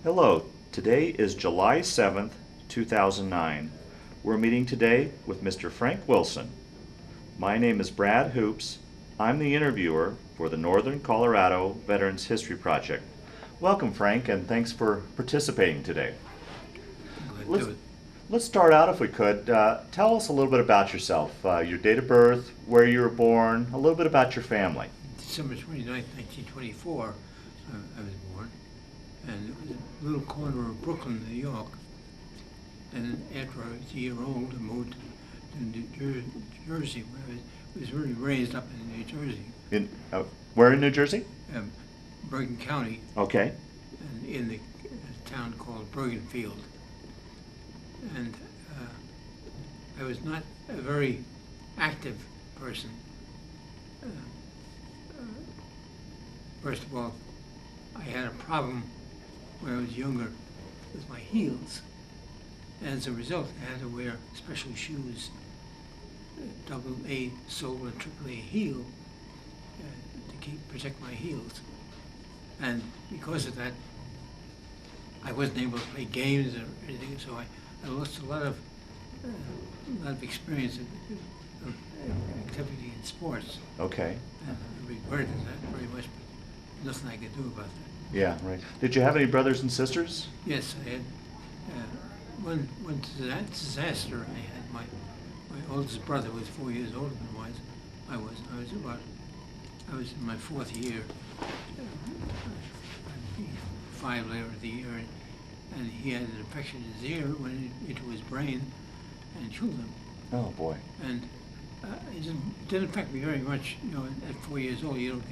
Hello, today is July 7th, 2009. We're meeting today with Mr. Frank Wilson. My name is Brad Hoops. I'm the interviewer for the Northern Colorado Veterans History Project. Welcome, Frank, and thanks for participating today. Glad to Let's, do it. let's start out, if we could. Tell us a little bit about yourself, your date of birth, where you were born, a little bit about your family. December 29th, 1924, I was born, and it was a little corner of Brooklyn, New York. And after I was a year old, I moved to New Jersey, where I was really raised up in New Jersey, Where in New Jersey? um, Bergen County, Okay. and in the town called Bergenfield. And I was not a very active person. Uh, First of all, I had a problem when I was younger with my heels. And as a result, I had to wear special shoes, double A sole and triple A heel, to protect my heels. And because of that, I wasn't able to play games or anything, so I lost a lot of experience of activity in sports. Okay. And I regretted that very much, but nothing I could do about that. Yeah, right. Did you have any brothers and sisters? Yes, I had one disaster. I had my oldest brother was 4 years older than I was. I was in my fourth year, 5 later of the year, and he had an infection in his ear, went into his brain, and killed him. Oh, boy. And it didn't affect me very much. You know, at 4 years old, you don't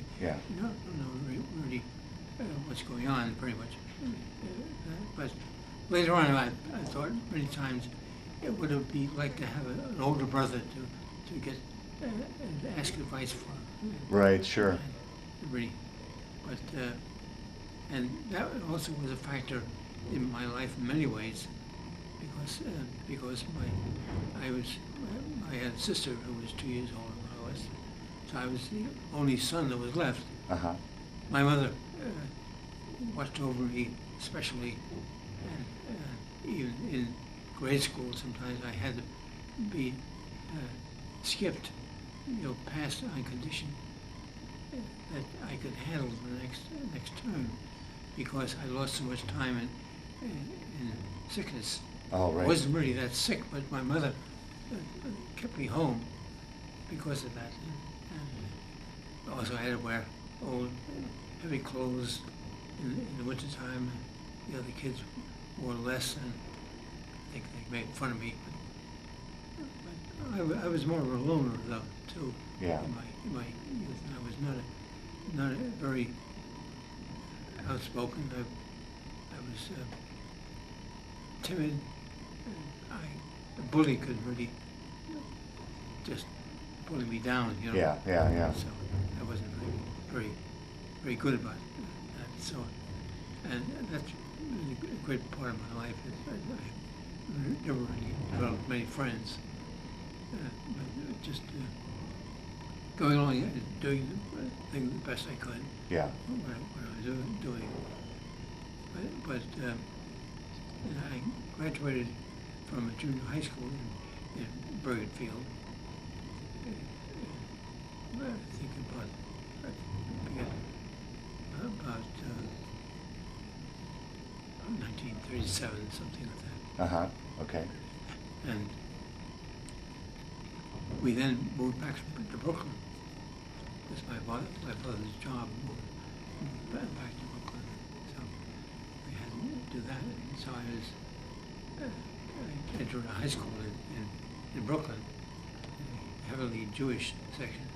know really what's going on, pretty much. But later on, I thought many times it would be like to have an older brother to get and ask advice for. Right, sure. Really, but and that also was a factor in my life in many ways, because I had a sister who was 2 years older than I was, so I was the only son that was left. Uh-huh. My mother watched over me, especially, and even in grade school. Sometimes I had to be skipped, passed on condition that I could handle the next term, because I lost so much time in sickness. Oh, right. I wasn't really that sick, but my mother kept me home because of that. And also, I had to wear old, heavy clothes in the wintertime. The other kids wore less, and I think they made fun of me. But I was more of a loner, though, too. Yeah. In my youth, and I was not a very outspoken. I was timid. A bully could really just bully me down, Yeah. So I wasn't very good about that. So, and that's really a great part of my life. I never really developed many friends. But just going along and doing the thing the best I could. Yeah. What I was doing. But I graduated from a junior high school in Bergenfield. I think about 1937, something like that. Uh-huh. Okay. And we then moved back to Brooklyn. Because my father's job moved back to Brooklyn. So we had to do that. And so I entered a high school in Brooklyn, a heavily Jewish section.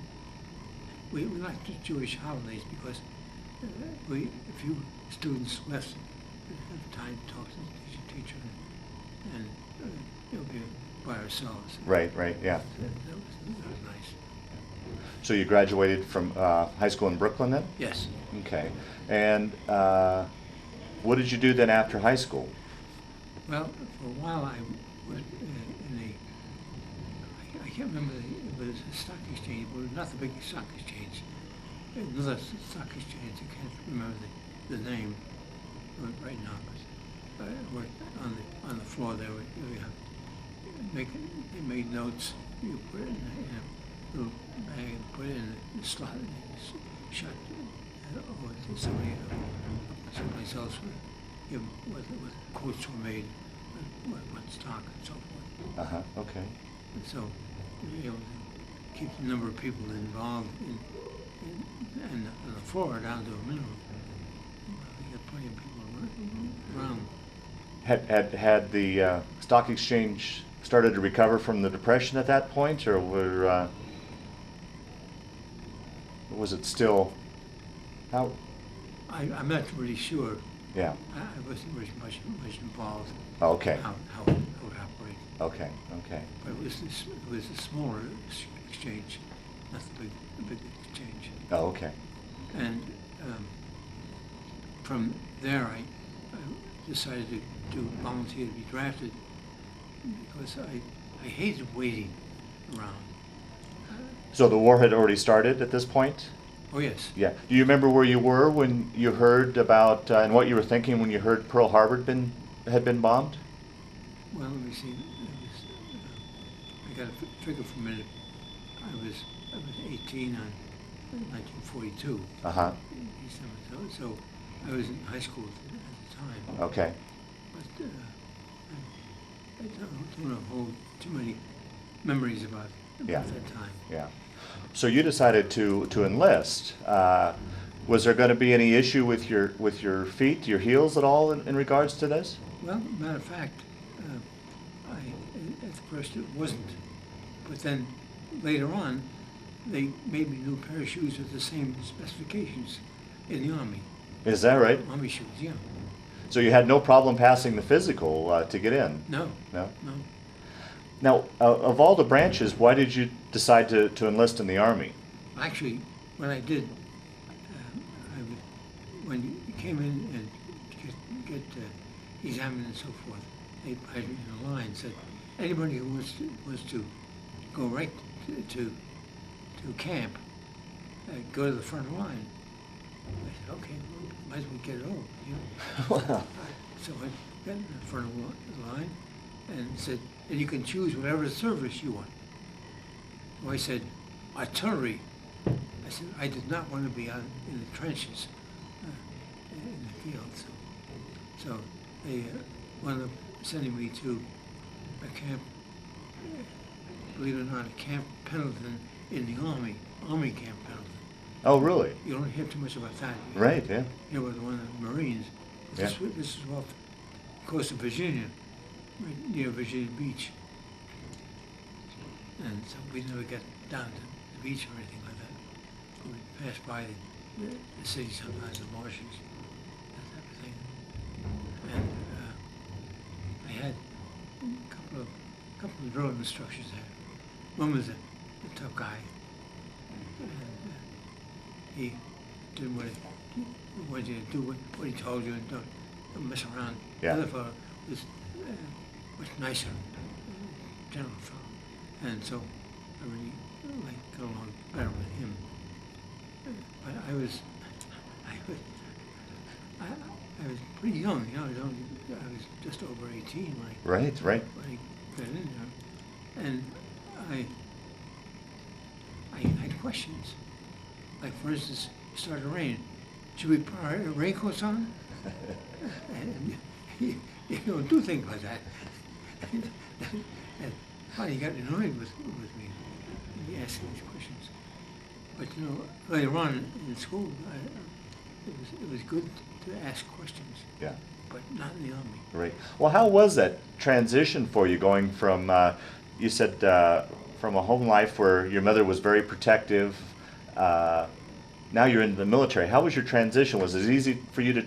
We liked the Jewish holidays because a few students left at the time to talk to the teacher, and it would be by ourselves. Right, yeah. That was nice. So you graduated from high school in Brooklyn then? Yes. Okay. And what did you do then after high school? Well, for a while I was I can't remember, it was a stock exchange, but not the big stock exchange. Another stock exchange, I can't remember the name. right now, but I worked on the floor there. We have they made notes. You put it in a little bag and put it in the slot and shut or somebody someplace else would give what quotes were made, what stock and so forth. Okay. And so you're able to keep the number of people involved and the floor down to a minimum. You got plenty of people around. Had the stock exchange started to recover from the Depression at that point, or was it still? How? I'm not really sure. Yeah. I wasn't really much involved. Oh, okay. How it would operate. Okay. Okay. But it was a smaller exchange, not the big exchange. Oh, okay. And from there, I decided to volunteer to be drafted because I hated waiting around. So the war had already started at this point? Oh, yes. Yeah. Do you remember where you were when you heard about and what you were thinking when you heard Pearl Harbor had been bombed? Well, let me see. I got a figure for a minute. I was 18 on 1942. December. So I was in high school at the time. Okay. But I don't hold too many memories about that time. Yeah. So you decided to enlist. Was there going to be any issue with your feet, your heels at all in regards to this? Well, matter of fact, at first it wasn't. But then later on, they made me a new pair of shoes with the same specifications in the Army. Is that right? Army shoes, yeah. So you had no problem passing the physical to get in? No. No? No. Now, of all the branches, why did you decide to enlist in the Army? Actually, when I did, when you came in and get examined and so forth, they put me in a line and said, anybody who wants to go right to camp, go to the front line. I said, okay, well, might as well get it over, you know. Wow. So I got in the front of the line and said, and you can choose whatever service you want. So I said, artillery. I said, I did not want to be out in the trenches, in the field. So they wound up sending me to a camp, believe it or not, a Camp Pendleton in the Army Camp Pendleton. Oh, really? You don't hear too much about that. Right, yeah. You know, with one of the Marines. Yeah. This is off the coast of Virginia, right near Virginia Beach. And so we never got down to the beach or anything like that. We passed by the city sometimes, the marshes, that type of thing. And I had a couple of drill instructors there. One was a tough guy. And, he did what he wanted you to do, what he told you, and don't mess around. Yeah. The other fellow was much nicer, general fellow, and so I really got along better with him. But I was pretty young, you know. I was just over 18 when I got in there, and I had questions. Like, for instance, it started to rain. Should we put our raincoats on? And you don't do things like that. And finally he got annoyed with me. He asked me these questions. But, you know, later on in school, it was good to ask questions. Yeah. But not in the Army. Right. Well, how was that transition for you, going from, you said, from a home life where your mother was very protective, now you're in the military. How was your transition? Was it easy for you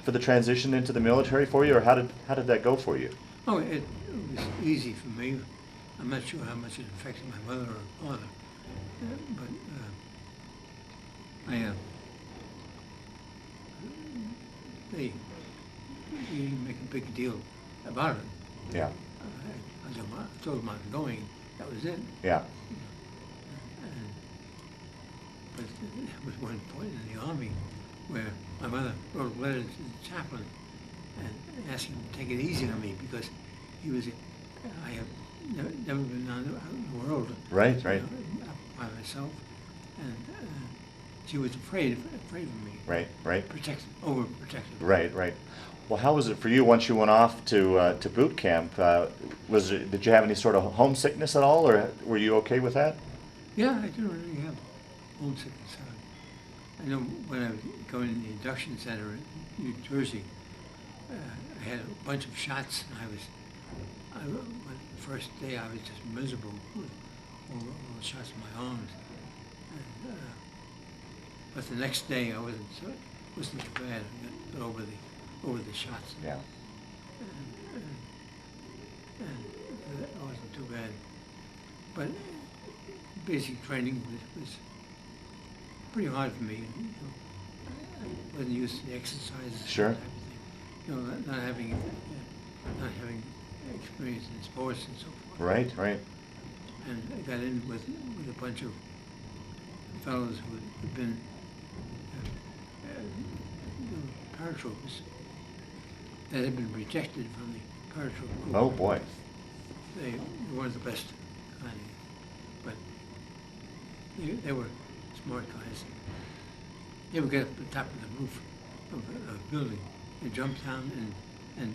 for the transition into the military for you, or how did that go for you? Oh, it was easy for me. I'm not sure how much it affected my mother or father, but they didn't make a big deal about it. Yeah. I told them I was going. That was it. Yeah. But there was one point in the Army where my mother wrote a letter to the chaplain and asked him to take it easy on me because he was, I have never been out in the world. Right, right. By myself, and she was afraid of me. Right, right. Overprotective. Right, right. Well, how was it for you once you went off to boot camp? Did you have any sort of homesickness at all, or were you okay with that? Yeah, I didn't really have homesickness. I know when I was going to the induction center in New Jersey, I had a bunch of shots, and the first day I was just miserable with all the shots in my arms. And, but the next day I wasn't too bad. I got over the shots. Yeah. And it wasn't too bad. But basic training was pretty hard for me. You know, I wasn't used to the exercises. Sure. And type of thing. You know, not having experience in sports and so forth. Right, right. And I got in with a bunch of fellows who had been paratroopers that had been rejected from the paratroop group. Oh boy. They weren't the best kind, but they were smart guys. They would get up to the top of the roof of a building, they jump down and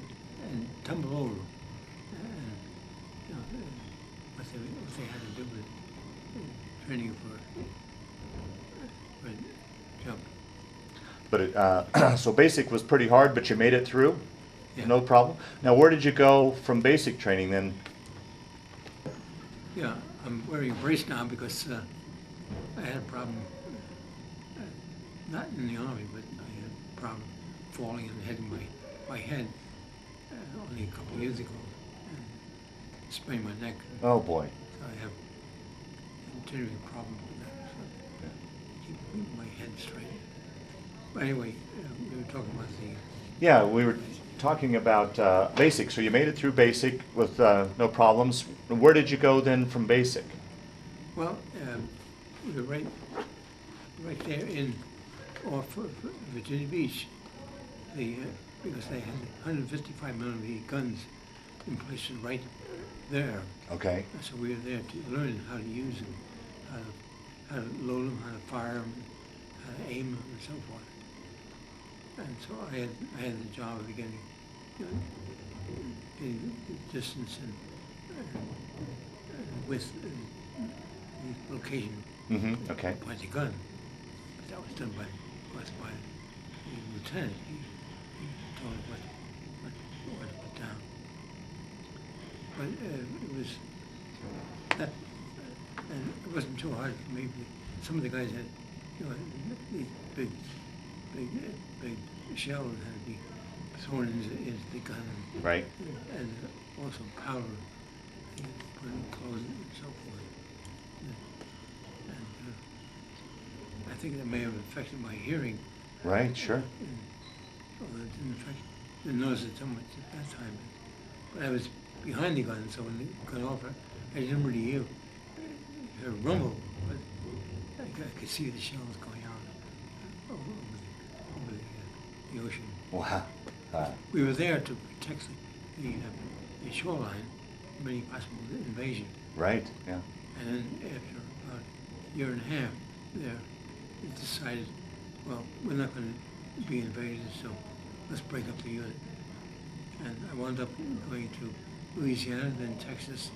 tumble over. And, you know, what they had to do with training for jump. But so basic was pretty hard, but you made it through? Yeah. No problem. Now, where did you go from basic training then? Yeah, I'm wearing a brace now because I had a problem, not in the Army, but I had a problem falling and hitting my head only a couple of years ago and sprained my neck. Oh boy. So I have a continuing problem with that, so keep my head straight. But anyway, we were talking about the... Yeah, we were talking about basic. So you made it through basic with no problems. Where did you go then from basic? Well, we were right there off Virginia Beach. Because they had 155 millimeter guns in places right there. Okay. So we were there to learn how to use them, how to load them, how to fire them, how to aim them, and so forth. And so I had the job of getting the distance and with the location Okay. by the gun. But that was done by the lieutenant. He told me what to put down. But it was that, and it wasn't too hard for me. But some of the guys had, you know, these big shells that had to be thrown into the gun. Right. And also powder, put in clothes and so forth. And I think that may have affected my hearing. Right, sure. Although didn't notice it so much at that time. But I was behind the gun, so when it got off, I didn't really hear a rumble, but I could see the shells going out over the ocean. Wow. We were there to protect the shoreline from any possible invasion. Right, yeah. And then after about a year and a half there, it decided, well, we're not going to be invaded, so let's break up the unit. And I wound up going to Louisiana, then Texas.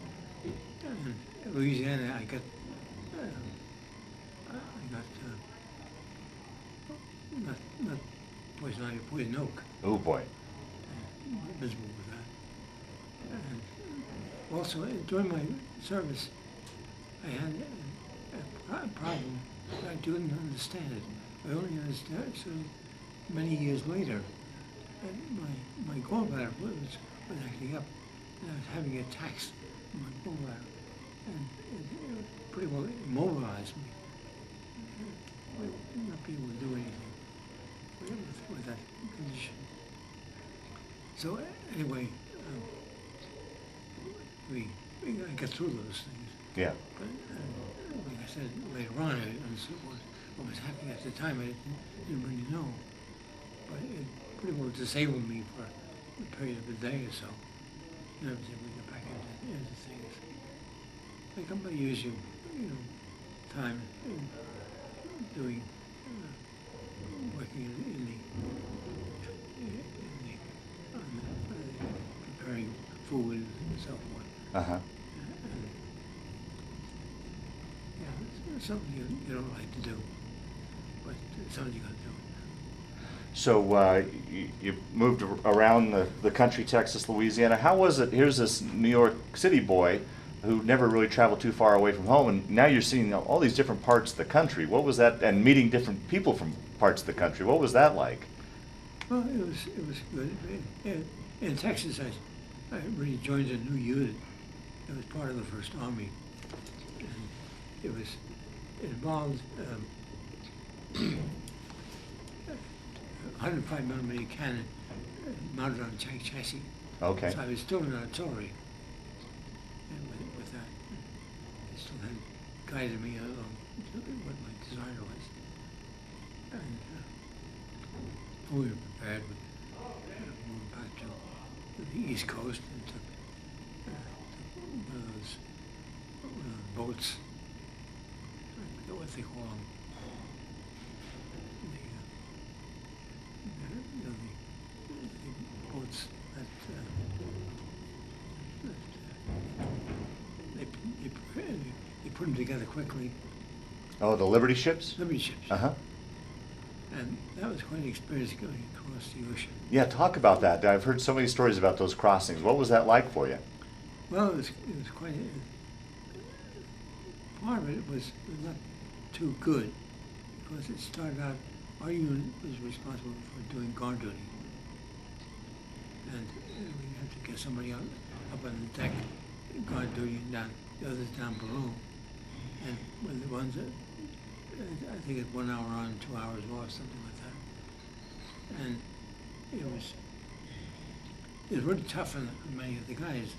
And in Louisiana, I got not poison ivy, poison oak. Oh boy. Miserable with that. And also, during my service, I had a problem that I didn't understand it. I only understood it many years later. And my gallbladder was acting up, and I was having attacks in my gallbladder, and it pretty well immobilized me. I would not be able to do anything with that condition. So anyway, I got through those things. Yeah. But like I said later on, I understood what was happening at the time. I didn't really know. pretty well disabled me for a period of a day or so. And I was able to get back into things. I got my usual, time doing, working in preparing food and so forth. Uh-huh. Yeah, it's something you don't like to do, but it's something you got to do. So you moved around the country, Texas, Louisiana. How was it? Here's this New York City boy who never really traveled too far away from home, and now you're seeing all these different parts of the country. What was that, and meeting different people from parts of the country? What was that like? Well, it was good. In Texas, I really joined a new unit. It was part of the First Army, and it involved 105 millimeter cannon mounted on a tank chassis. Okay. So I was still in artillery, and with that, they still had guided me along what my desire was, and we were prepared. We moved back to the East Coast and took one of those boats. I forget what they call them. The boats that they put them together quickly. Oh, the Liberty ships? Liberty ships. Uh-huh. And that was quite an experience going across the ocean. Yeah, talk about that. I've heard so many stories about those crossings. What was that like for you? Well, it was quite part of it was not too good, because it started out, our unit was responsible for doing guard duty. And we had to get somebody up on the deck, guard duty, and the others down below. And when the ones that, I think it's 1 hour on, 2 hours off, something like that. And it was really tough on many of the guys.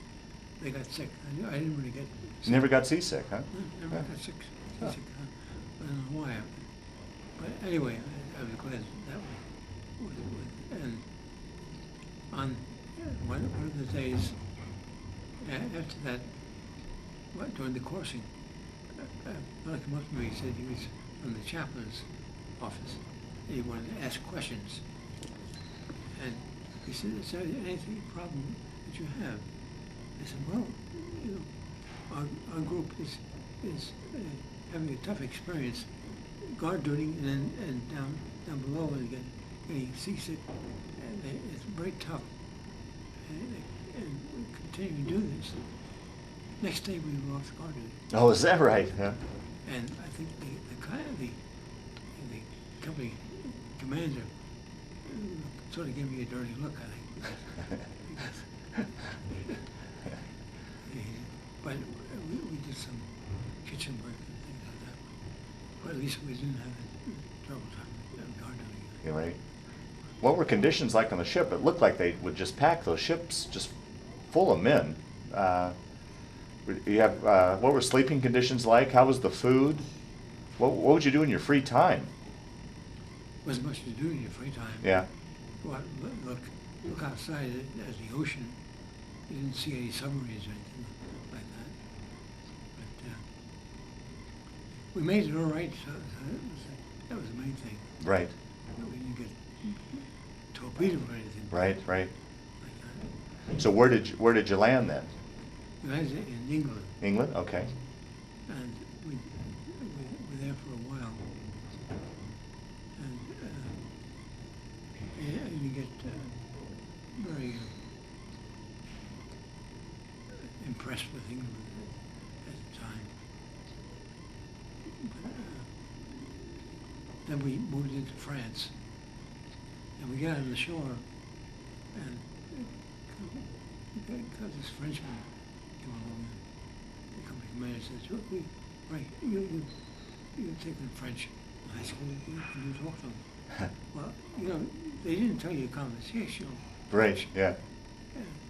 They got sick. I didn't really get sick. Never got seasick, huh? Never Yeah. got sick. Huh. I don't know why. But anyway, I was glad that was and on one of the days after that, during the coursing, Mike came up to me. He said he was from the chaplain's office. And he wanted to ask questions. And he said, "Is there anything problem that you have?" I said, "Well, our group is having a tough experience guard duty and down below and getting seasick, and it's very tough. And we continue to do this. Next day we were off guard duty. Oh, is that right? Yeah. And I think the company commander sort of gave me a dirty look, I think. But we did some kitchen work and things like that. But at least we didn't have trouble time guard duty. You're right. What were conditions like on the ship? It looked like they would just pack those ships just full of men. You have what were sleeping conditions like? How was the food? What would you do in your free time? Wasn't much to do in your free time. Yeah. Well, look outside at the ocean. You didn't see any submarines or anything like that. But we made it all right. So that was the main thing. Right. We didn't get torpedoed or anything. Right. Right. Like that. So where did you land then? We landed in England. England. Okay. And we were there for a while. And you get very impressed with England at the time. But, then we moved into France, and we got on the shore, and because this Frenchman came along, and the company commander says, you're taking French in high school, can you talk to them? Well, they didn't tell you conversational. Right. Yeah.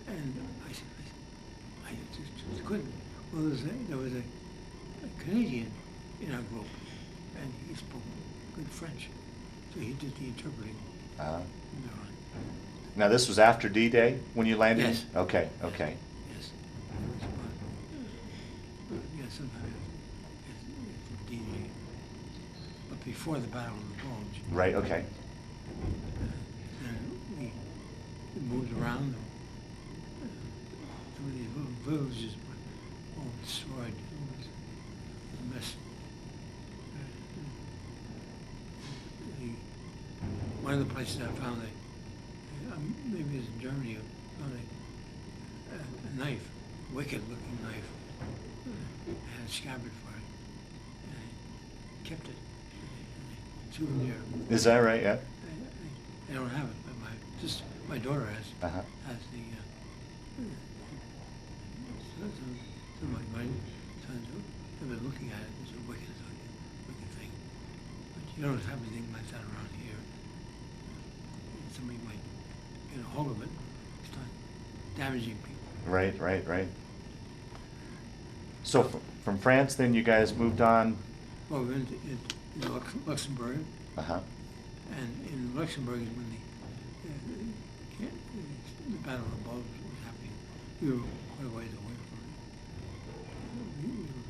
And I said, I just couldn't. Well, there was a Canadian in our group, and he spoke good French, so he did the interpreting. Uh-huh. From there on. Now, this was after D-Day when you landed? Yes. Okay, okay. Yes. It was about, yeah, sometime after D-Day, but before the Battle of the Bulge. Right, okay. And we moved around. Some of these little villages were all destroyed. It was a mess. One of the places I found maybe it's in Germany, I found a knife, wicked-looking knife. I had a scabbard for it, and I kept it as a souvenir. Is that right, yeah? I don't have it, but my daughter has Uh-huh. has the. Some of my sons have been looking at it. It's a wicked thing, but you don't have anything like that around here. Somebody might get a hold of it, start damaging people. Right, right, right. So from France, then you guys moved on? Well, we went into Luxembourg, Uh-huh. and in Luxembourg is when the Battle of the Bulge was happening. We were quite a ways away from it. We were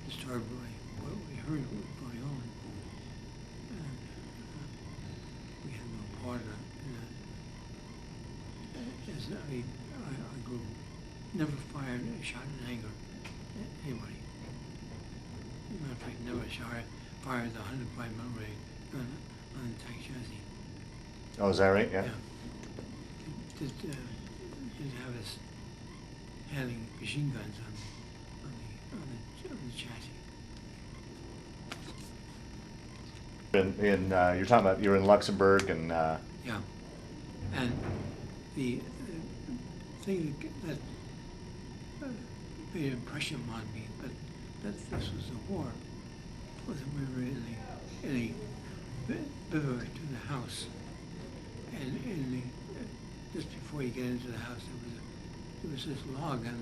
disturbed by what we heard was going on. And we had no part of it. I grew, never fired a shot in anger at anybody. As a matter of fact, never fired the 105mm gun on the tank chassis. Oh, is that right? Yeah. Did have us handling machine guns on the chassis. You're talking about you're in Luxembourg and. Yeah, and the thing that made an impression on me, but that this was the war, was that we were in a bivouac to the house, and just before you get into the house, there was this log on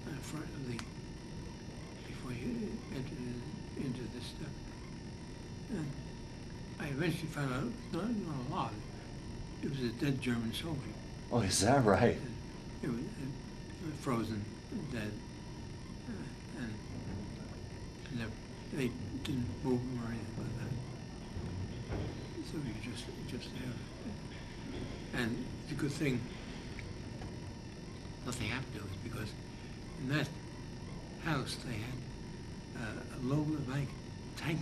the front of before you entered into this stuff, and I eventually found out it's not a log. It was a dead German soldier. Oh, is that right? It was frozen, dead, and they didn't move him or anything like that. So he was just there. And it's a good thing nothing happened to us, because in that house they had a Loveland tank,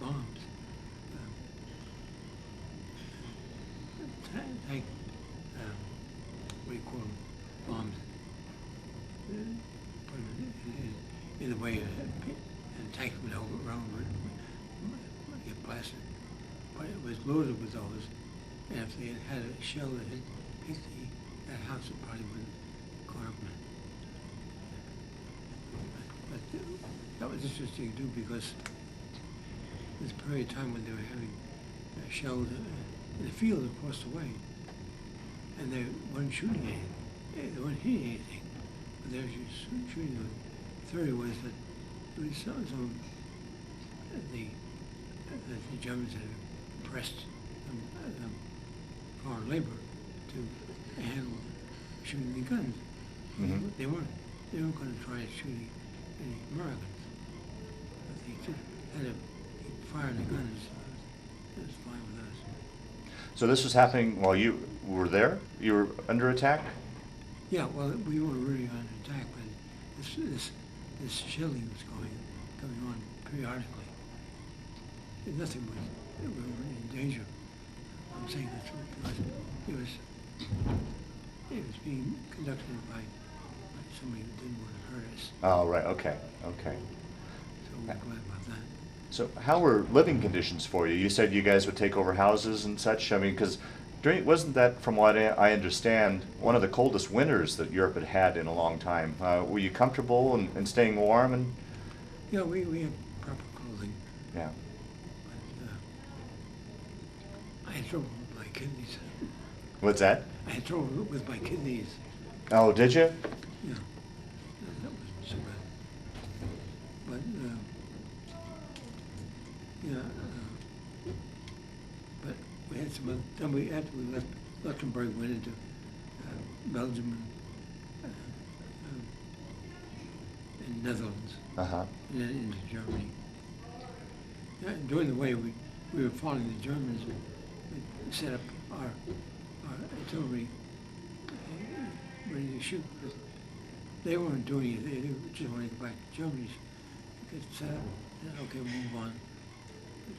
bombs. Tank, what do you call them? Bombs. Put them in the way, and tank would hold it around where it get blasted. But it was loaded with those, and if they had a shell that had hit that house, it probably wouldn't have caught up in it. But that was interesting to do, because there's a period of time when they were having shells in the field across the way, and they weren't shooting anything. They weren't hitting anything, but they were just shooting them. The theory was that there was some the Germans had pressed foreign labor to handle shooting the guns. Mm-hmm. They weren't going to try shooting any Americans. But they just had to keep firing the guns. It was fine with us. So this was happening while you were there? You were under attack? Yeah, well, we were really under attack, but this shelling was going on periodically. And nothing was, we were in danger. I'm saying the truth, because it was being conducted by somebody who didn't want to hurt us. Oh, right, okay, okay. So we're glad about that. So how were living conditions for you? You said you guys would take over houses and such. I mean, because wasn't that, from what I understand, one of the coldest winters that Europe had had in a long time? Were you comfortable and staying warm? And yeah, we had proper clothing. Yeah. But I had trouble with my kidneys. What's that? I had trouble with my kidneys. Oh, did you? Yeah, that wasn't so bad. But yeah, we had some other, then we, after we left Luxembourg, went into Belgium and Netherlands, Uh-huh. and then into Germany. During the way we were following the Germans, we set up our artillery ready to shoot. But they weren't doing it. They just wanted to go back to Germany, get set up, and okay, move on.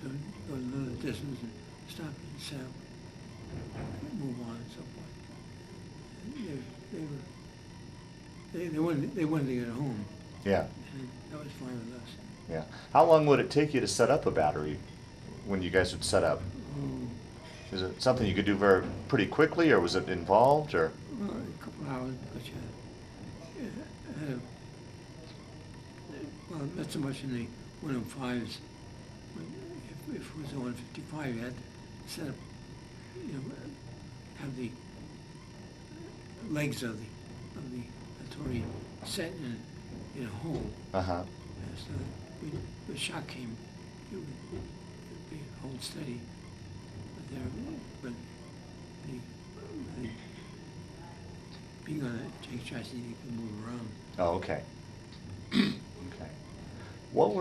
Go another distance and stop and set up, move on and so forth. They wanted to get home, Yeah. and that was fine with us. Yeah. How long would it take you to set up a battery when you guys would set up? Oh, Is it something you could do pretty quickly, or was it involved, or? well, a couple of hours, but you had a, well, not so much in the 105s. If it was a 155, you had to set up, have the legs of the artillery set in a hole. Uh-huh. So when the shot came, it would be hold steady. But being on a tank chassis, you can move around. Oh, okay. Okay. What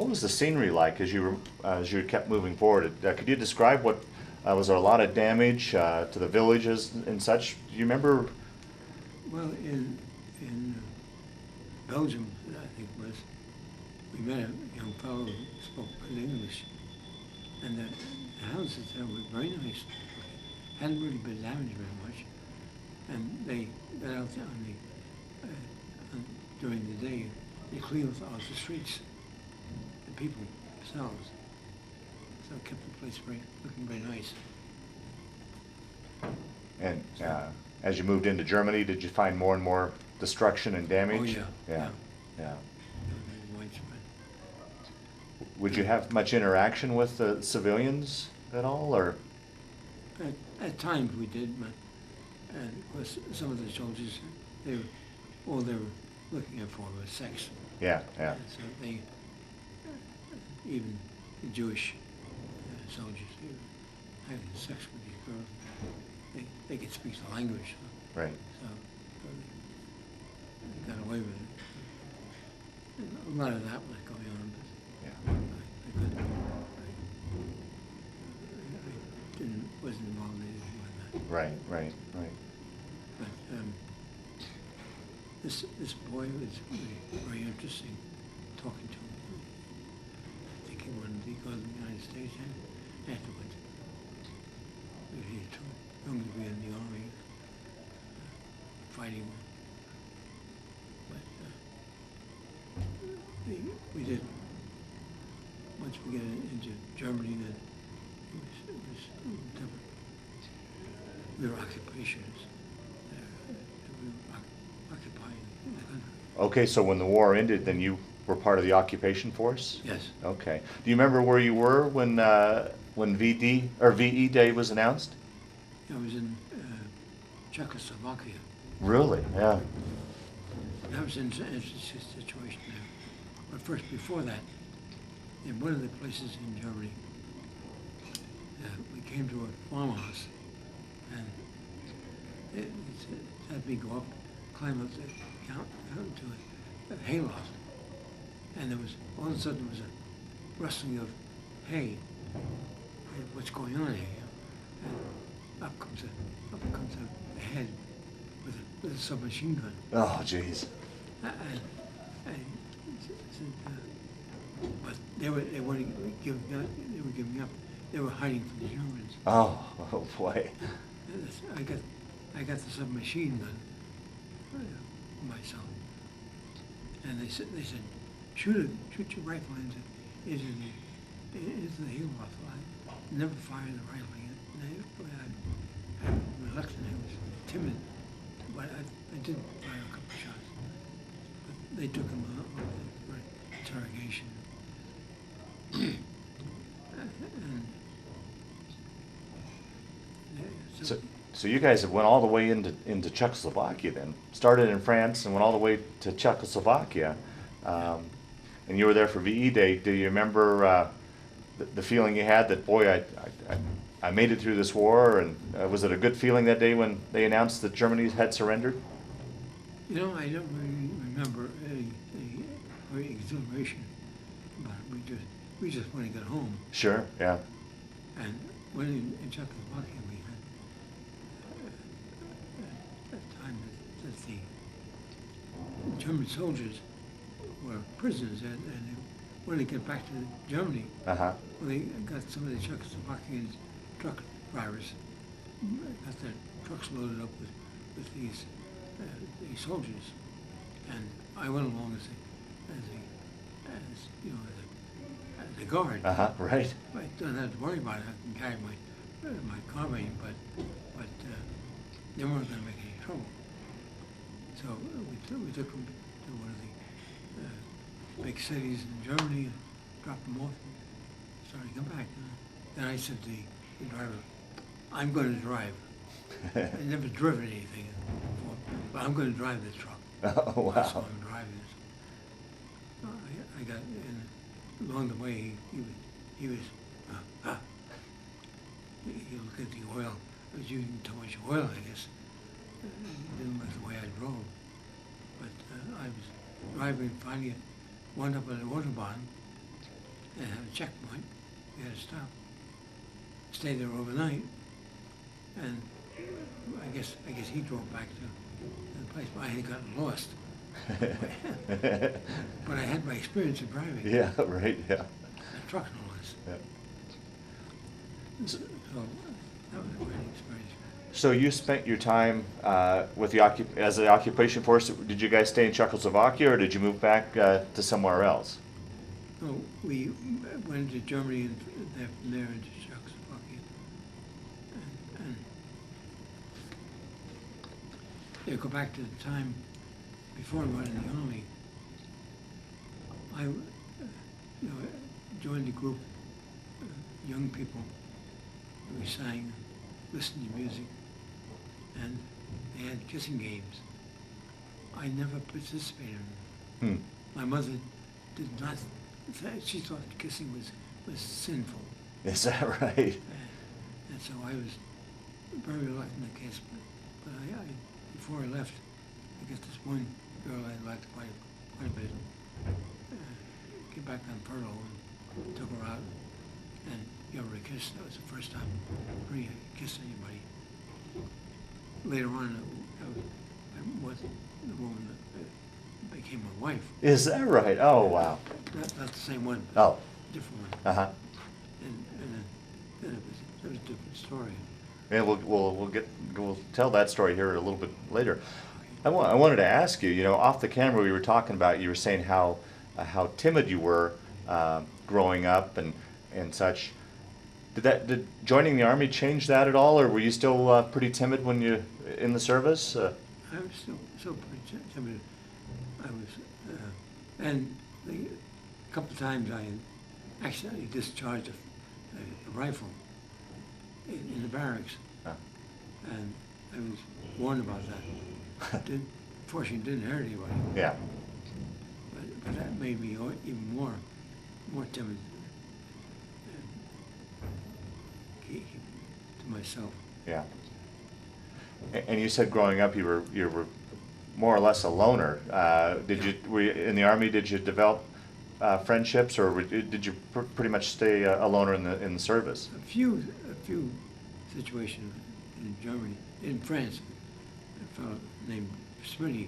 was the scenery like as you kept moving forward? Could you describe what was there a lot of damage to the villages and such? Do you remember? Well, in Belgium, I think it was, we met a young fellow who spoke good English, and the houses there were very nice. Hadn't really been damaged very much, and they got out there during the day. They cleaned out the streets, the people themselves. So it kept the place looking very nice. And as you moved into Germany, did you find more and more destruction and damage? Oh yeah. Yeah. Yeah. Widespread. Would you have much interaction with the civilians at all, or? At times we did, but and of course some of the soldiers, all they were looking out for was sex. Yeah, yeah. And so they, even the Jewish soldiers, they were having sex with these girls. They could speak the language, Right. so they got away with it. And a lot of that was going on, but Yeah. wasn't involved in anything like that. Right. But this boy was really very interesting talking to him. I think he wanted to go to the United States afterwards. He was too young to be in the army, fighting. But we did. Once we get into Germany, then it was different. We were occupations. We were occupying the country. Okay, so when the war ended, then you were part of the occupation force? Yes. Okay. Do you remember where you were when VD or VE Day was announced? I was in Czechoslovakia. Really? Yeah. That was an interesting situation there. But first, before that, in one of the places in Germany, we came to a farmhouse, and it had me go up, climb up the out to a hayloft, and there was all of a sudden there was a rustling of hay. What's going on here? And up comes a head with a submachine gun. Oh, jeez. I said, but they were giving up. They were hiding from the Germans. Oh boy. I got the submachine gun myself, and they said shoot your rifle into the hayloft. I never fired the rifle yet. I was reluctant. I was timid, but I did fire a couple of shots. But they took him out for interrogation. So you guys have went all the way into Czechoslovakia then. Started in France and went all the way to Czechoslovakia. And you were there for VE Day. Do you remember the feeling you had that, boy, I made it through this war, and was it a good feeling that day when they announced that Germany had surrendered? You know, I don't really remember a great exhilaration about it. We just want to get home. Sure, yeah. And when in Czechoslovakia we had a time that the German soldiers were prisoners, and when they get back to Germany, Uh-huh. well, they got some of the Czechoslovakian truck drivers, got their trucks loaded up with these soldiers, and I went along as a guard. Uh-huh, right. I don't have to worry about it. I can carry my carbine, but they weren't going to make any trouble. So we took them to one of the big cities in Germany and dropped them off and started to come back. Then I said to the driver, "I'm going to drive." I'd never driven anything before, but I'm going to drive this truck. Oh, wow. So I'm driving this. I got in, along the way. He was you look at the oil. I was using too much oil, I guess. Didn't like the way I drove. But I was driving, finally wound up at the Autobahn and had a checkpoint. We had to stop. Stayed there overnight, and I guess he drove back to the place. I had gotten lost. But I had my experience of driving. Yeah, right, yeah. A truck, no less. Yeah. So that was a great experience. So you spent your time with the as the occupation force. Did you guys stay in Czechoslovakia, or did you move back to somewhere else? So we went to Germany and from there into Czechoslovakia. And yeah, go back to the time before I went in the army. I joined a group of young people. We sang, listened to music, and they had kissing games. I never participated in them. My mother did not. She thought kissing was sinful. Is that right? And so I was very reluctant to kiss. But I before I left, I got this one girl I liked quite a bit. Came back on furlough and took her out and gave her a kiss. That was the first time I really kissed anybody. Later on, I was the woman that became my wife. Is that right? Oh, wow. Not the same one, but Oh. different one. Uh-huh. And then it was a different story. And we'll tell that story here a little bit later. I wanted to ask you, off the camera we were talking about, you were saying how timid you were growing up and such. Did joining the army change that at all, or were you still pretty timid when you in the service? I was still pretty timid. I was, and a couple of times I accidentally discharged a rifle in the barracks, and I was warned about that. Fortunately, didn't hurt anybody. Yeah. But that made me even more timid. Keep to myself. Yeah. And you said growing up you were more or less a loner. Were you, in the army? Did you develop friendships, or did you pretty much stay a loner in the service? A few situations in Germany, in France. A fellow named Smitty,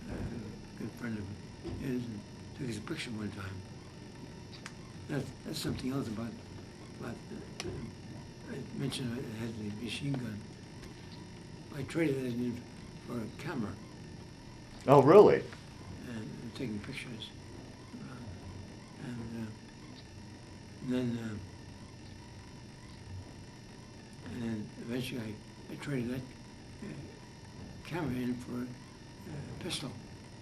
a good friend of his, and took his picture one time. That's something else about I mentioned it had the machine gun. I traded it in for a camera. Oh, really? And taking pictures. And then eventually I traded that camera in for a pistol,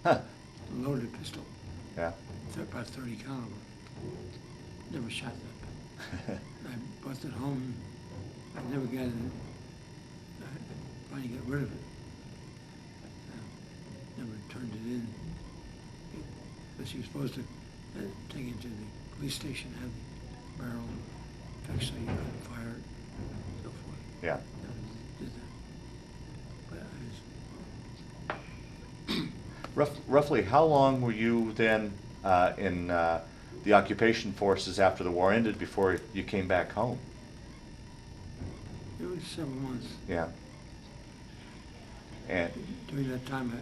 Huh. a loaded pistol, Yeah. about 30 caliber. Never shot that. I brought it home. I never got it. I finally got rid of it. Never turned it in. Because you were supposed to take it to the police station, have the barrel fixed so you couldn't fire it. Yeah. Did that. But I was, Roughly, how long were you then in the occupation forces after the war ended before you came back home? it was several months. Yeah. And During that time,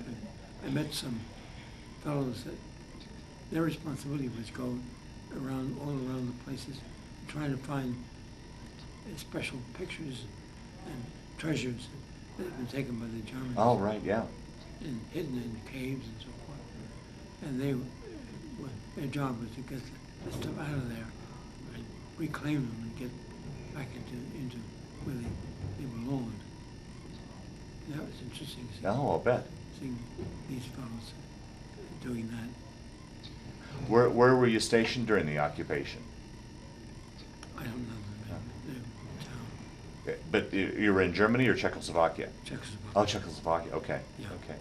I met some fellows that their responsibility was go around, all around the places, trying to find special pictures and treasures that had been taken by the Germans. oh, right, yeah. And hidden in caves and so forth. And they, their job was to get the stuff out of there and reclaim them and get back into where they belonged. And that was interesting, Oh, I'll bet. seeing these fellows doing that. Where were you stationed during the occupation? I don't know the name of the town. But you were in Germany or Czechoslovakia? Czechoslovakia. Oh, Czechoslovakia, okay. Yeah. Okay.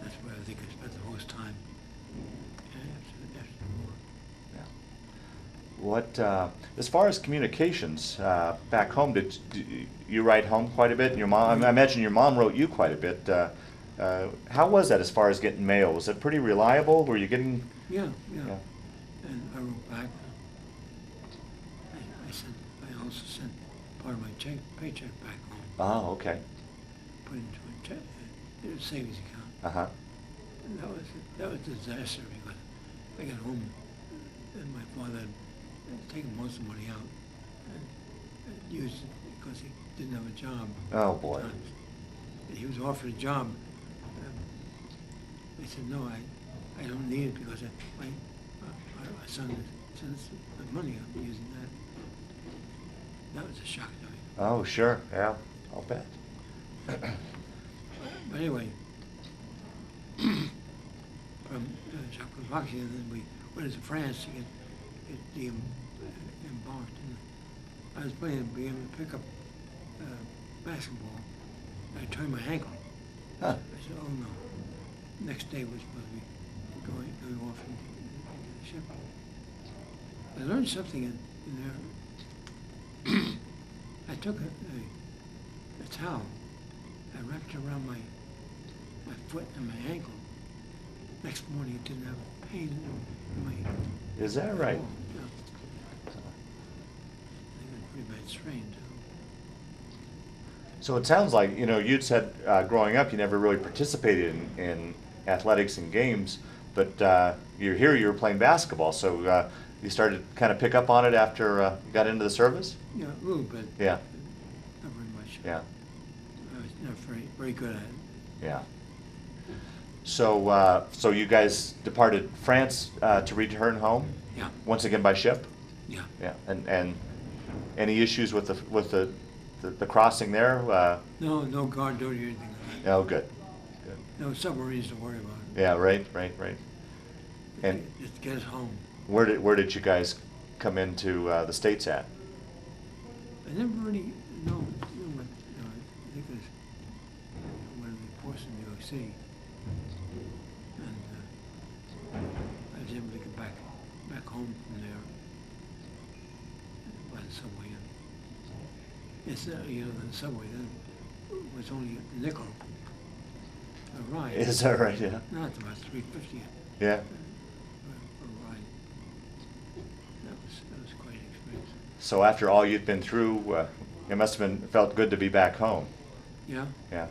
That's where I think I spent the most time after the war. Yeah. What, as far as communications, back home, did you write home quite a bit? And your mom, I imagine your mom wrote you quite a bit. How was that as far as getting mail? Was it pretty reliable? Were you getting? Yeah. Yeah. And I wrote back. I also sent part of my paycheck back home. Oh, okay. Put into a savings account. Uh-huh. And that was a disaster because I got home and my father had taken most of the money out and used it because he didn't have a job. Oh, boy. And he was offered a job. I said, no, I don't need it because my son sends the money. I'm using that. That was a shock to me. Oh, sure. Yeah, I'll bet. But anyway, from Czechoslovakia, then we went to France to get embarked. And I was being able to pick up basketball. I turned my ankle. Huh. I said, oh no. Next day was supposed to be going off into the ship. I learned something in there. I took a towel. I wrapped it around my foot and my ankle. Next morning, it didn't have a pain in my. Is that right? Yeah. I think it was pretty bad strain too. So it sounds like, you'd said growing up you never really participated in athletics and games, but you're here, you were playing basketball, so you started to kind of pick up on it after you got into the service? Yeah, a little bit. Yeah. Not very much. Yeah. I was not very good at it. Yeah. So you guys departed France to return home? Yeah. Once again by ship? Yeah. Yeah. And any issues with the crossing there? No guard duty or anything like that. Oh, good. Good. No submarines to worry about. Yeah. Right. And Just get us home. where did you guys come into the States at? I never really know what, I think it was one of the ports in New York City. And I was able to get back home from there by the subway. It's, the subway then was only a nickel a ride. Is that right? Yeah. Not about $3.50 Yeah. a ride. That was quite an experience. So after all you'd been through, it must have felt good to be back home. Yeah. Yeah.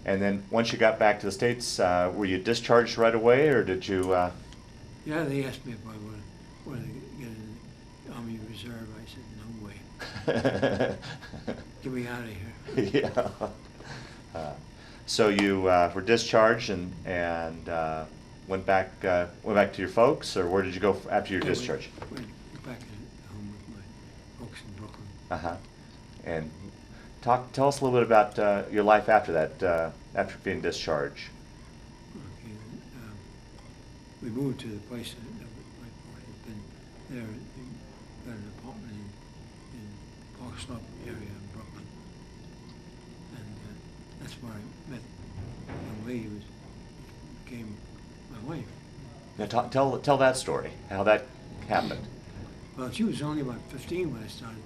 And then once you got back to the States, were you discharged right away, or did you? Yeah, they asked me if I wanted to get in the Army Reserve. I said, no way. Get me out of here. Yeah. So you were discharged and went back to your folks, or where did you go after your discharge? Went back home with my folks in Brooklyn. Uh-huh. And tell us a little bit about your life after that, after being discharged. Okay, we moved to the place that my boy had been there. We got an apartment in Park Slope area in Brooklyn. And that's where I met a young lady who became my wife. Now tell that story, how that happened. Well, she was only about 15 when I started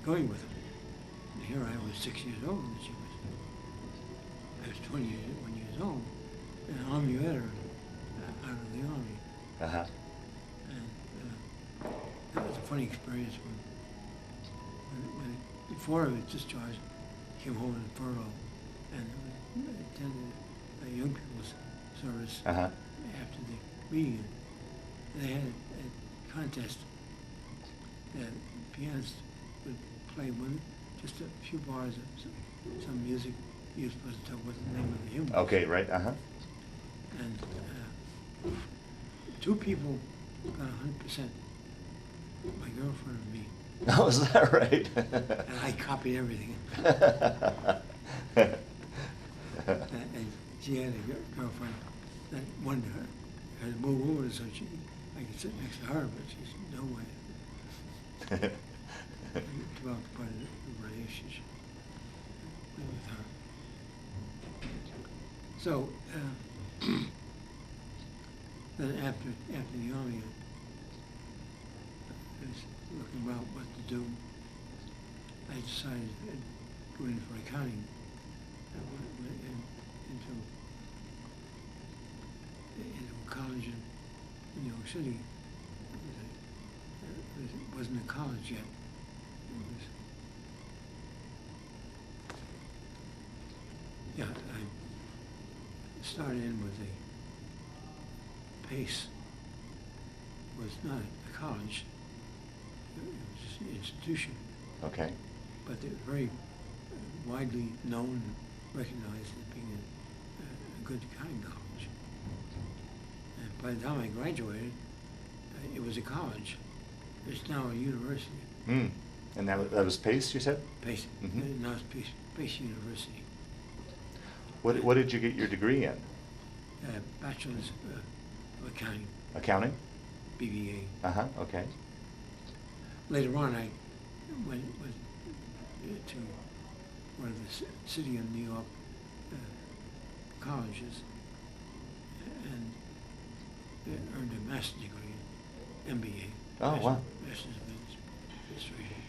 going with her. And here I was 6 years old, and I was 21 years old, and an army veteran out of the army. Uh-huh. And that was a funny experience when before I was discharged, I came home in furlough, and I attended a young people's service Uh-huh. after the reunion. They had a contest that pianists would play just a few bars of some music. You're supposed to tell what the name of the hymn was. Okay, right, uh-huh. And two people got 100%. My girlfriend and me. Oh, is that right? And I copied everything. And she had a girlfriend that wanted her to move over so I could sit next to her, but she said, no way. Developed quite a relationship with her. So, then after the army, I was looking about what to do. I decided I'd go in for accounting. I went into a college in New York City. It wasn't a college yet. It was, yeah, I started in with the PACE. Was not a college. It was just an institution. Okay. But they were very widely known and recognized as being a good accounting college. And by the time I graduated, it was a college. It's now a university. Mm. And that was PACE, you said? PACE. Mhm. Now it's PACE University. What did you get your degree in? Bachelor's of Accounting, Accounting? BBA. Uh-huh, okay. Later on, I went to one of the City of New York colleges and earned a master's degree, MBA. Oh, wow. Master's of Administration.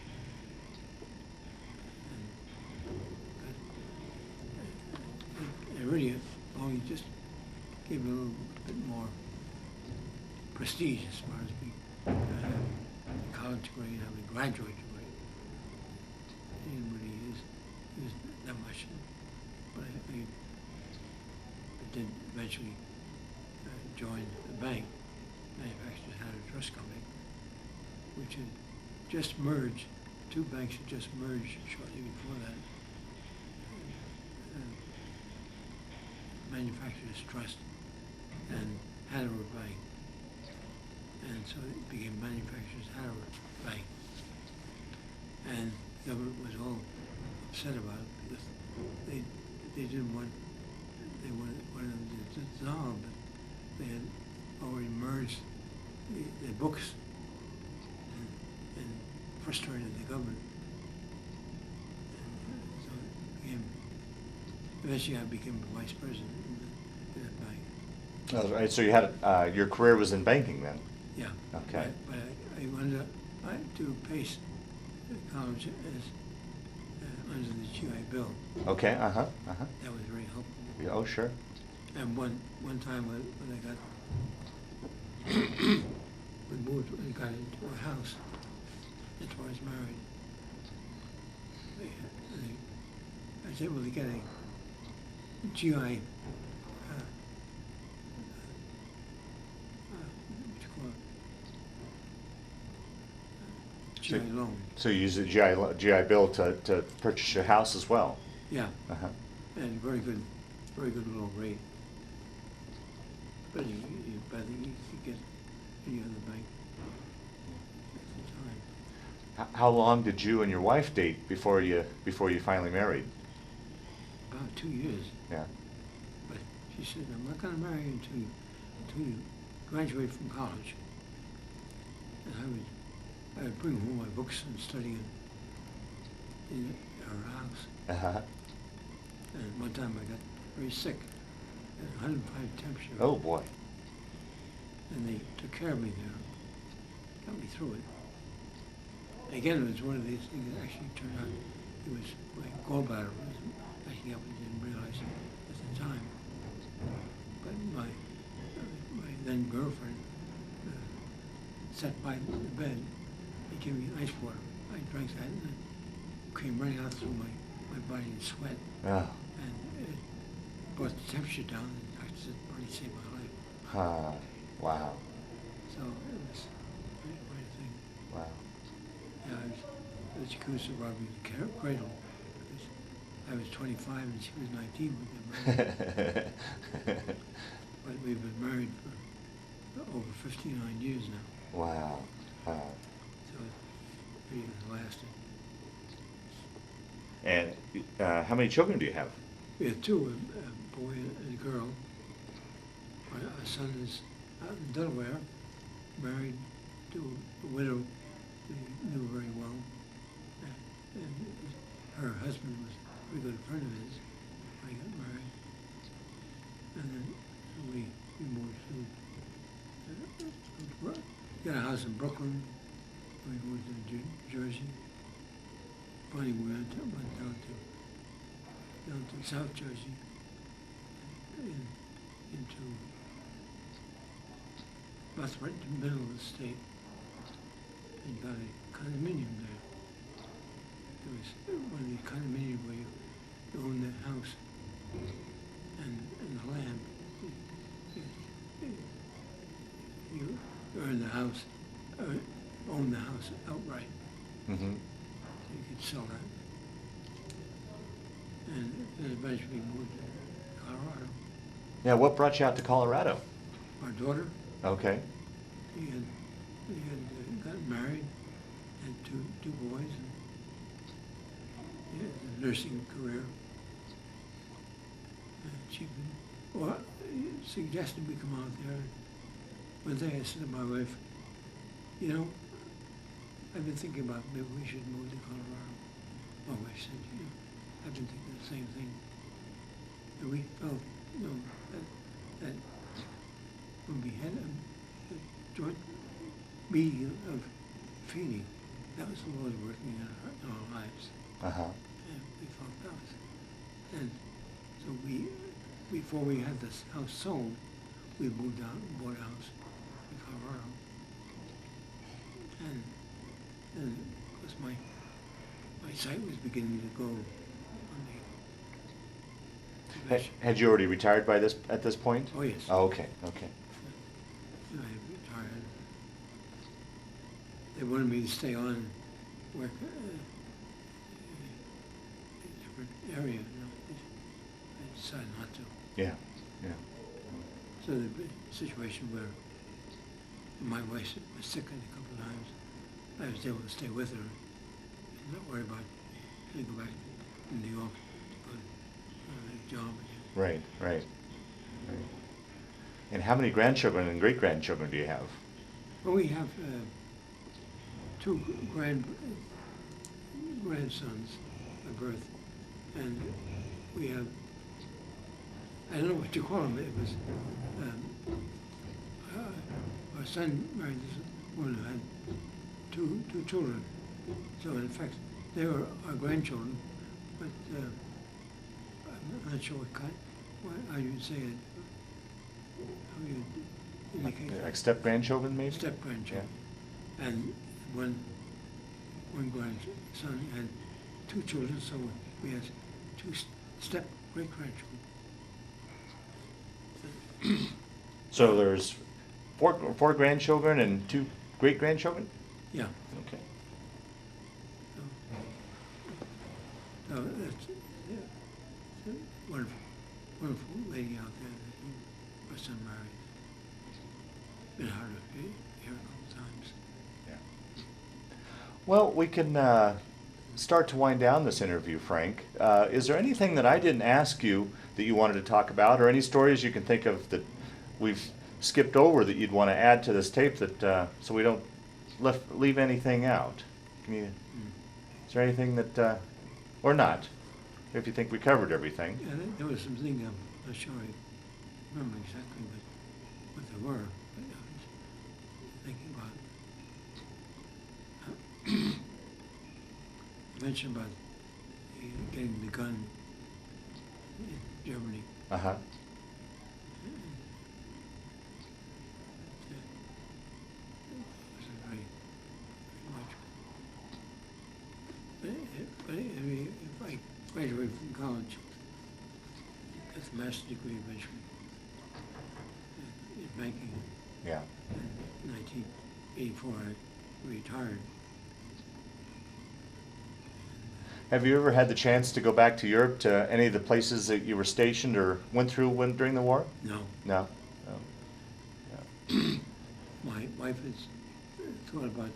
And it really only just gave me a little bit more prestige as far as being a college degree and having a graduate degree. It didn't really use that much, but I did eventually join the bank, Manufacturers Hannah Trust Company, which had just merged. Two banks had just merged shortly before that. Manufacturers Trust and Hannah Bank. And so it became Manufacturers Hannah Bank. And the government was all upset about it because they didn't want, they wanted them to dissolve, but they had already merged the books and frustrated the government. And so it became, eventually I became the vice president in that bank. Oh, right. So you had your career was in banking then? Yeah. Okay. But I wound up to PACE college as under the GI Bill. Okay, uh-huh, uh-huh. That was very helpful. Yeah, oh, sure. And one time when I got we moved, we got into a house after I was married. I was able to get a GI what you call it? GI loan. So you used the GI Bill to purchase your house as well? Yeah. Uh-huh. And very good little rate. But you better you could get any other bank at the time. How long did you and your wife date before you finally married? About 2 years. Yeah. But she said, I'm not going to marry you until you graduate from college. And I would bring home my books and study in our house. Uh-huh. And one time I got very sick at 105 temperature. Oh, boy. And they took care of me there, got me through it. Again, it was one of these things that actually turned out it was my gallbladder was acting up and didn't realize at the time. But my then girlfriend sat by the bed and gave me ice water. I drank that and it came running out through my body in sweat. Oh. And it brought the temperature down and the doctor said, "Probably saved my life." Huh. Wow. So it was quite a thing. Wow. Yeah, I was accused of robbing the cradle because I was 25 and she was 19 when they married. But we've been married for over 59 years now. Wow. Wow. So it's pretty lasting. And how many children do you have? We have two, a boy and a girl. Our son is out in Delaware, married to a widow he knew very well. And her husband was a very good friend of his when he got married. And then we moved to, got a house in Brooklyn. We moved to Jersey. Finally, we went down to South Jersey, into about right in the middle of the state, and got a condominium there. It was one of the condominium where you own the house and the land. You earn the house, own the house outright. Mm-hmm. You could sell that. And then eventually moved to Colorado. Yeah, what brought you out to Colorado? Our daughter, Okay. he had gotten married, had two boys, and he had a nursing career. And she suggested we come out there. One day I said to my wife, "You know, I've been thinking about maybe we should move to Colorado." My wife said, "You know, I've been thinking the same thing." And we felt, you know, that when we had a joint meeting of feeling, that was the Lord working in our lives. Uh-huh. And we felt that was. And so before we had this house sold, we moved out and bought a house in Colorado. And of course my sight was beginning to go on the Had you already retired at this point? Oh, yes. Oh, okay, okay. And I retired. They wanted me to stay on and work in a different area. I decided not to. Yeah, yeah. So the situation where my wife was sick a couple of times, I was able to stay with her and not worry about having to go back to New York to go to a job again. Right, right. And how many grandchildren and great-grandchildren do you have? Well, we have two grandsons by birth, and we have, I don't know what you call them. It was, our son married this woman who had two children. So in fact, they were our grandchildren, but I'm not sure how you would say it. How you indicate that. Like step-grandchildren, maybe? Step-grandchildren. Yeah. And one grandson had two children, so we had two step-great-grandchildren. So there's four grandchildren and two great-grandchildren? Yeah. Okay. So that's a wonderful lady out there that my son married. Been hard to hear a couple times. Yeah. Well, we can start to wind down this interview, Frank. Is there anything that I didn't ask you that you wanted to talk about, or any stories you can think of that we've skipped over that you'd want to add to this tape, that so we don't leave anything out? Can you, is there anything that, or not, if you think we covered everything? Yeah, there was some things I'm not sure I remember exactly what they were, but I was thinking about. You mentioned about getting the gun in Germany. Uh-huh. Wasn't very much. But I mean, if I graduated from college, got the master's degree eventually in banking. Yeah. In 1984, I retired. Have you ever had the chance to go back to Europe, to any of the places that you were stationed or went through during the war? No. No. No. My wife has thought about,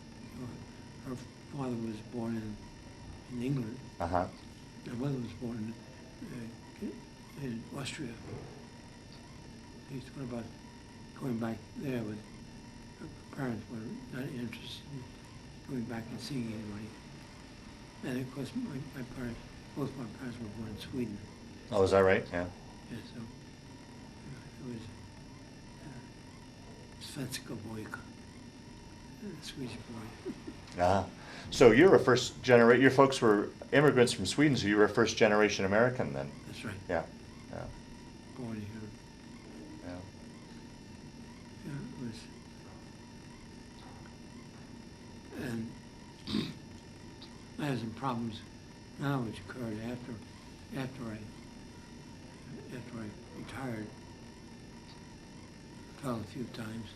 her father was born in England. Uh-huh. My mother was born in Austria. He thought about going back there, but her parents were not interested in going back and seeing anybody. And of course, my parents, both my parents were born in Sweden. Oh, is that right? Yeah. Yeah, so it was svenska pojke, Swedish boy. Ah. So you're a first generation, your folks were immigrants from Sweden, so you were a first generation American then? That's right. Yeah. Yeah. Born here. Yeah. Yeah, it was. And I had some problems now which occurred after I retired. Fell a few times.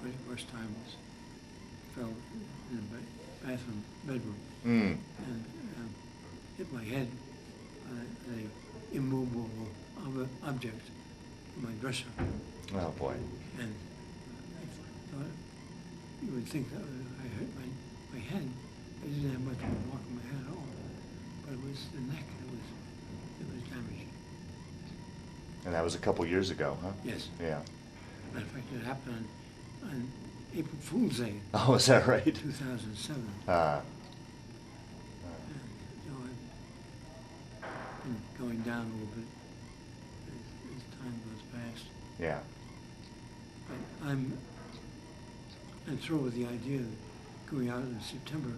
The first time was fell in the bathroom bedroom Mm. and hit my head on a immovable object in my dresser. Oh, boy. And I thought you would think that I hurt my head. I didn't have much of a mark on my head at all, but it was the neck. It was damaged. And that was a couple years ago, huh? Yes. Yeah. Matter of fact, it happened on April Fool's Day, Oh, is that right? 2007. Ah. So I've been going down a little bit as time goes past. Yeah. But I'm thrilled with the idea of going out in September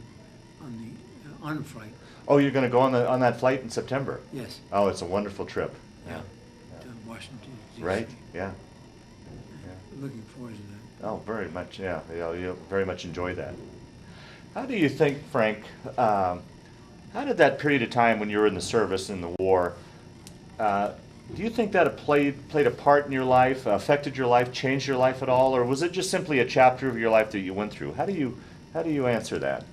on the honor flight. Oh, you're going to go on that flight in September? Yes. Oh, it's a wonderful trip. Yeah. To Washington, D.C. Right? Yeah. Looking forward to that. Oh, very much, yeah. You'll very much enjoy that. How do you think, Frank, how did that period of time when you were in the service in the war, do you think that it played a part in your life, affected your life, changed your life at all, or was it just simply a chapter of your life that you went through? How do you answer that?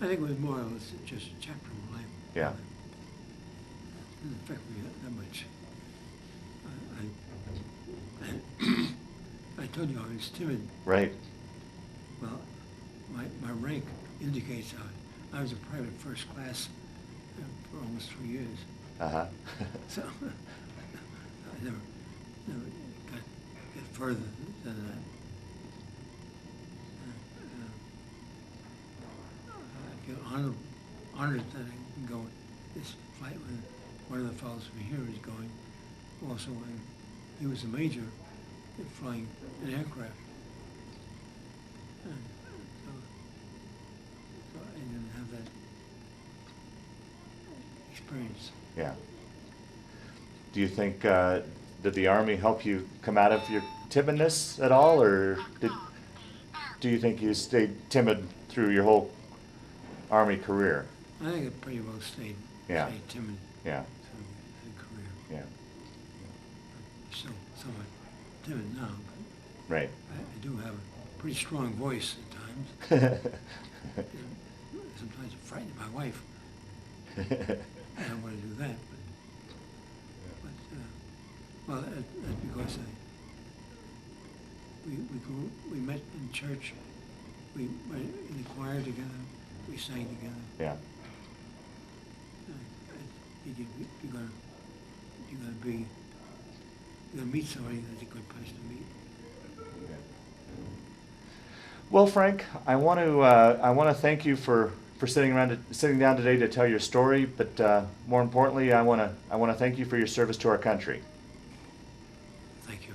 I think it was more or less just a chapter of my life. Yeah. It didn't affect me that much. I told you I was timid. Right. Well, my rank indicates I was a private first class for almost 3 years. Uh-huh. So I never got further than that. I feel honored that I can go this flight with one of the fellows from here is going. Also, when he was a major in flying an aircraft. And so I didn't have that experience. Yeah. Do you think, did the Army help you come out of your timidness at all, or do you think you stayed timid through your whole Army career? I think I pretty well stayed timid Yeah. through the career. Yeah. I'm still somewhat timid now, but Right. I do have a pretty strong voice at times. Sometimes I'm frightened of my wife. I don't want to do that, but well, that's because we met in church, we went in the choir together, we sang together. Yeah. You're gonna meet somebody that's a good place to meet. Well, Frank, I want to thank you for sitting down today to tell your story. But more importantly, I want to thank you for your service to our country. Thank you.